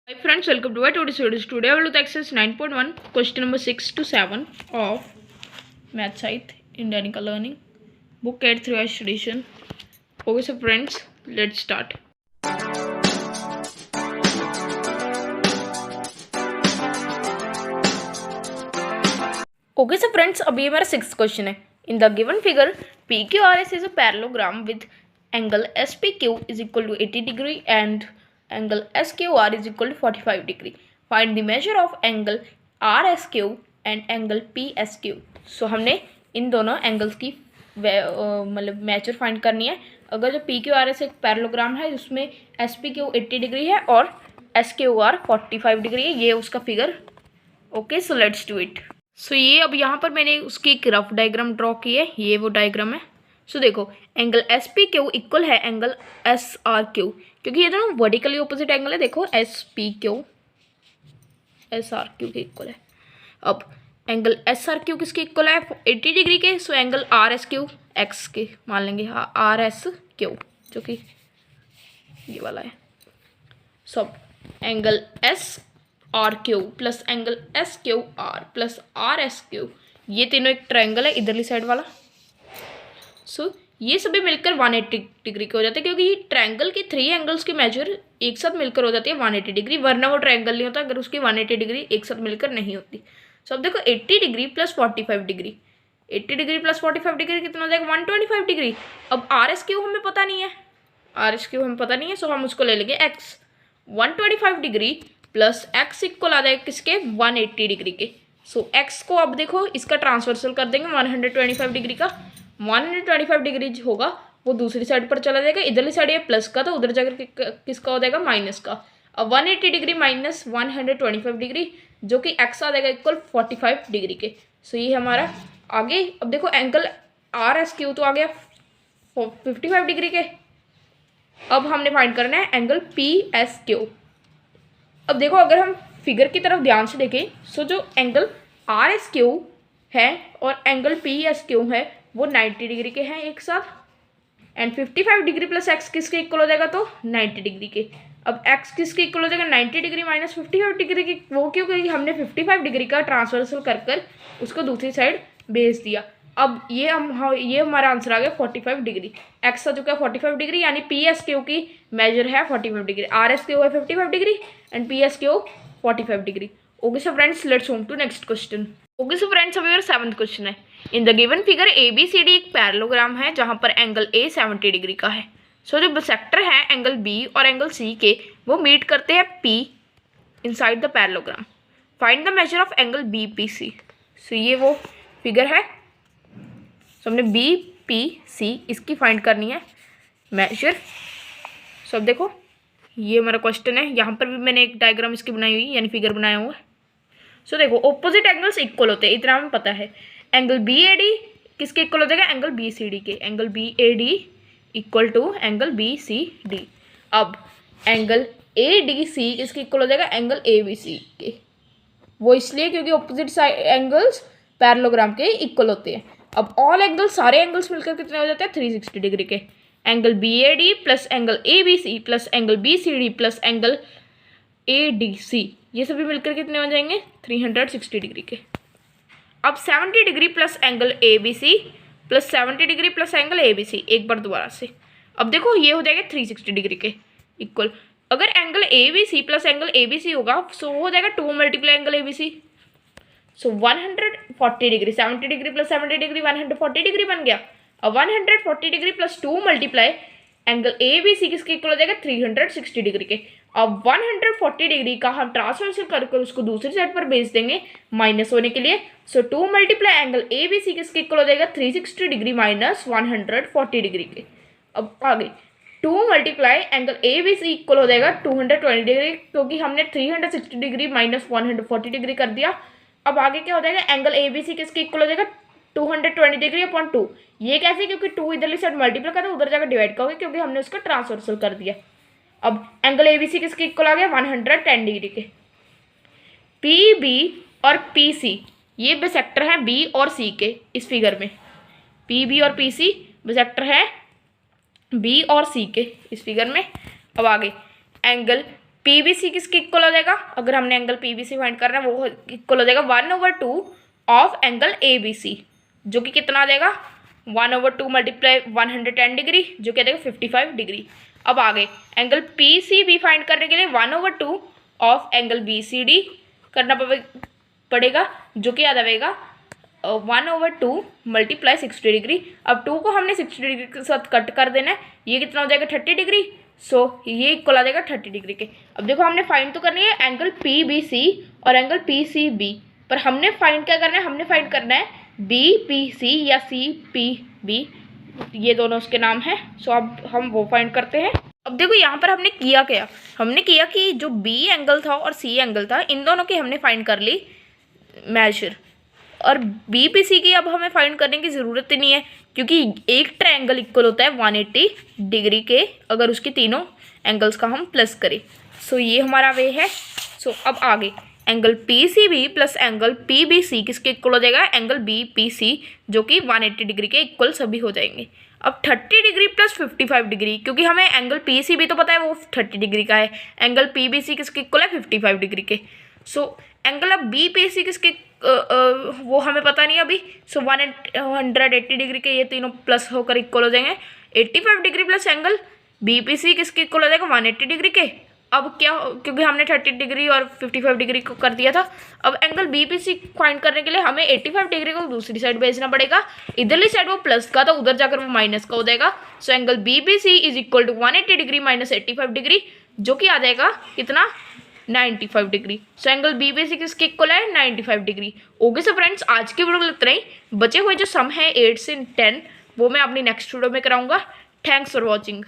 Hi friends, welcome to our tutorial series. Today I will do the exercise 9.1, question number 6 to 7 of Math Science in Danica Learning, book 8 through edition. Okay, so friends, let's start. Okay, so friends, अभी हमारा 6th question है. In the given figure, PQRS is a parallelogram with angle SPQ is equal to 80 degree and angle SQR is equal to 45 degree. Find the measure of angle RSQ and angle PSQ. So हमने इन दोनों angles की मतलब measure find करनी है. अगर जो PQRS एक parallelogram है जिसमें SPQ 80 डिग्री है और SQR 45 डिग्री है, ये उसका figure. Okay, so let's do it. So ये अब यहाँ पर मैंने उसकी एक रफ डायग्राम ड्रॉ की है. ये वो डायग्राम है. सो देखो, angle S P Q equal है एंगल एस आर क्यू, क्योंकि ये दोनों वर्टिकली ऑपोजिट एंगल है. देखो S P Q S R Q के इक्वल है. अब एंगल एस आर क्यू किसके इक्वल है? 80 डिग्री के. So angle are S Q x के मान लेंगे. हाँ, आर एस क्यू जो कि ये वाला है. So angle S R Q plus angle S Q R plus are S Q, ये तीनों एक ट्रायंगल है इधरली साइड वाला. सो ये सभी मिलकर 180 डिग्री के हो जाते हैं, क्योंकि ट्रायंगल की 3 एंगल्स की मेजर एक साथ मिलकर हो जाती है 180 डिग्री. वरना वो ट्रायंगल नहीं होता अगर उसकी 180 डिग्री एक साथ मिलकर नहीं होती. सो अब देखो 80 degree plus 45 degree, 80 degree plus 45 degree कितना हो जाएगा? 125 डिग्री. अब आर एस क्यू हमें पता नहीं है, आर एस क्यू हमें पता नहीं है. सो हम उसको ले लेंगे X. 125 degree plus X equal आ जाएगा किसके? 180 डिग्री के. सो एक्स को अब देखो इसका ट्रांसवर्सल कर देंगे 125 डिग्री का. 125 डिग्री होगा वो दूसरी साइड पर चला जाएगा. इधरली साइड ये प्लस का, तो उधर जाकर किसका हो जाएगा? माइनस का. अब 180 डिग्री माइनस 125 डिग्री जो कि एक्स आ जाएगा इक्वल 45 डिग्री के. सो ये हमारा आगे. अब देखो एंगल आर एस क्यू तो आ गया 55 डिग्री के. अब हमने फाइंड करना है एंगल पी एस क्यू. अब देखो अगर हम फिगर की तरफ ध्यान से देखें, सो जो एंगल आर एस क्यू है और एंगल पी एस क्यू है वो 90 डिग्री के हैं एक साथ. एंड 55 डिग्री प्लस एक्स किसके इक्वल हो जाएगा? तो 90 डिग्री के. अब एक्स किसके इक्वल हो जाएगा? 90 डिग्री माइनस 55 डिग्री की. वो क्यों? क्योंकि हमने 55 डिग्री का ट्रांसवर्सल कर उसको दूसरी साइड भेज दिया. अब ये हमारा आंसर आ गया 45 डिग्री. एक्स आ चुका है 45 डिग्री, यानी पी एस क्यू की मेजर है 45 डिग्री. आर एस क्यू है 55 degree and P S Q 45 degree. Okay so friends, let's move to next question. Okay so friends, अभी मेरा 7th क्वेश्चन है. In the given figure A B C D एक parallelogram है जहां पर angle A 70 degree का है. सो जो बिसेक्टर है एंगल बी और एंगल सी के, वो मीट करते हैं P inside the parallelogram. Find the measure of angle B P C. So ये वो फिगर है. सो हमने बी पी सी इसकी फाइंड करनी है मेजर. सो अब देखो ये हमारा क्वेश्चन है. यहाँ पर भी मैंने एक डायग्राम इसकी बनाई हुई यानी फिगर बनाया हुआ है. सो देखो ऑपोजिट एंगल्स इक्वल होते हैं, इतना हमें पता है. एंगल बी ए डी किसके इक्वल हो जाएगा? एंगल बी सी डी के. Angle B A D equal to angle B C D. अब एंगल ए डी सी किसके इक्वल हो जाएगा? एंगल ए बी सी के. वो इसलिए क्योंकि ऑपोजिट साइड एंगल्स पैरेललोग्राम के इक्वल होते हैं. अब ऑल एंगल्स, सारे एंगल्स मिलकर कितने हो जाते हैं? 360 डिग्री के. Angle B A D plus angle A B C plus angle B C D plus angle A D C, ये सभी मिलकर कितने हो जाएंगे? 360 डिग्री के. अब 70 degree plus angle A B C plus 70 degree plus angle A B C, एक बार दोबारा से. अब देखो ये हो जाएगा 360 डिग्री के इक्वल. अगर angle A B C plus angle A B C होगा सो हो जाएगा 2 multiply angle A B C. So 140 degree, 70 degree plus 70 degree 140 degree बन गया. अब 140 degree plus 2 multiply angle A B C किसके इक्वल हो जाएगा? 360 डिग्री के. अब 140 डिग्री का हम ट्रांसवर्सल कर उसको दूसरी साइड पर भेज देंगे माइनस होने के लिए. So 2 multiply angle A B C किसके इक्वल हो जाएगा? 360 डिग्री माइनस 140 डिग्री के. अब आगे 2 multiply angle A B C equal हो जाएगा 220 डिग्री, क्योंकि हमने 360 डिग्री माइनस 140 डिग्री कर दिया. अब आगे क्या हो जाएगा? एंगल ए बी सी किसके इक्वल हो जाएगा? 220 डिग्री अपॉन 2. ये कैसे? क्योंकि 2 इधरली साइड मल्टीप्लाई करते उधर जाकर डिवाइड करोगे, क्योंकि हमने उसका ट्रांसवर्सल कर दिया. अब एंगल ए बी सी किसके इक्वल आ गया? 110 डिग्री के. पी बी और पी सी ये बिसेक्टर है बी और सी के इस फिगर में. पी बी और पी सी बिसेक्टर है बी और सी के इस फिगर में. अब आगे एंगल PBC किसके इक्वल हो जाएगा, अगर हमने एंगल PBC फाइंड करना है वो इक्वल हो जाएगा 1/2 ऑफ एंगल ABC, जो कि कितना आ जाएगा 1/2 मल्टीप्लाई 110 डिग्री, जो कि आ जाएगा 55 डिग्री। अब आगे एंगल PCB फाइंड करने के लिए 1/2 ऑफ एंगल BCD करना पड़ेगा, जो कि आ जाएगा 1/2 मल्टीप्लाई 60 डिग्री। अब 2 को हमने 60 डिग्री के साथ कट कर देना है, ये कितना हो जाएगा 30 डिग्री। सो ये इक्वल आ जाएगा 30 डिग्री के। अब देखो हमने फाइंड तो करनी है एंगल PBC और एंगल PCB, पर हमने फाइंड क्या करना है, हमने फाइंड करना है BPC या CPB, ये दोनों उसके नाम हैं। सो अब हम वो फाइंड करते हैं। अब देखो यहाँ पर हमने किया क्या, हमने किया कि जो B एंगल था और C एंगल था, इन दोनों की हमने फाइंड कर ली मेजर, और BPC की अब हमें फाइंड करने की ज़रूरत ही नहीं है, क्योंकि एक ट्रायंगल इक्वल होता है 180 डिग्री के अगर उसके तीनों एंगल्स का हम प्लस करें। सो ये हमारा वे है। सो अब आगे angle PCB plus angle PBC किसके इक्वल हो जाएगा, एंगल BPC, जो कि 180 डिग्री के इक्वल सभी हो जाएंगे। अब 30 डिग्री प्लस 55 डिग्री, क्योंकि हमें एंगल PCB तो पता है वो 30 डिग्री का है, एंगल PBC किसके इक्वल है 55 डिग्री के। सो एंगल अब BPC किसके वो हमें पता नहीं अभी। सो 180 डिग्री के ये तीनों प्लस होकर इक्वल हो जाएंगे। 85 डिग्री प्लस एंगल BPC किसके इक्वल हो जाएगा 180 डिग्री के। अब क्या, क्योंकि हमने 30 डिग्री और 55 डिग्री को कर दिया था, अब एंगल BPC फाइंड करने के लिए हमें 85 डिग्री को दूसरी साइड भेजना पड़ेगा। इधरली साइड वो प्लस का, तो उधर जाकर वो माइनस का हो जाएगा। So angle BPC is equal to 180 degree minus 85 degree, जो कि आ जाएगा कितना 95 डिग्री। सो एंगल BPC किसके इक्वल है 95 डिग्री। ओके सो फ्रेंड्स, आज की वीडियो में इतना ही। बचे हुए जो सम है 8 से 10 वो मैं अपनी नेक्स्ट वीडियो में कराऊंगा। Thanks for watching.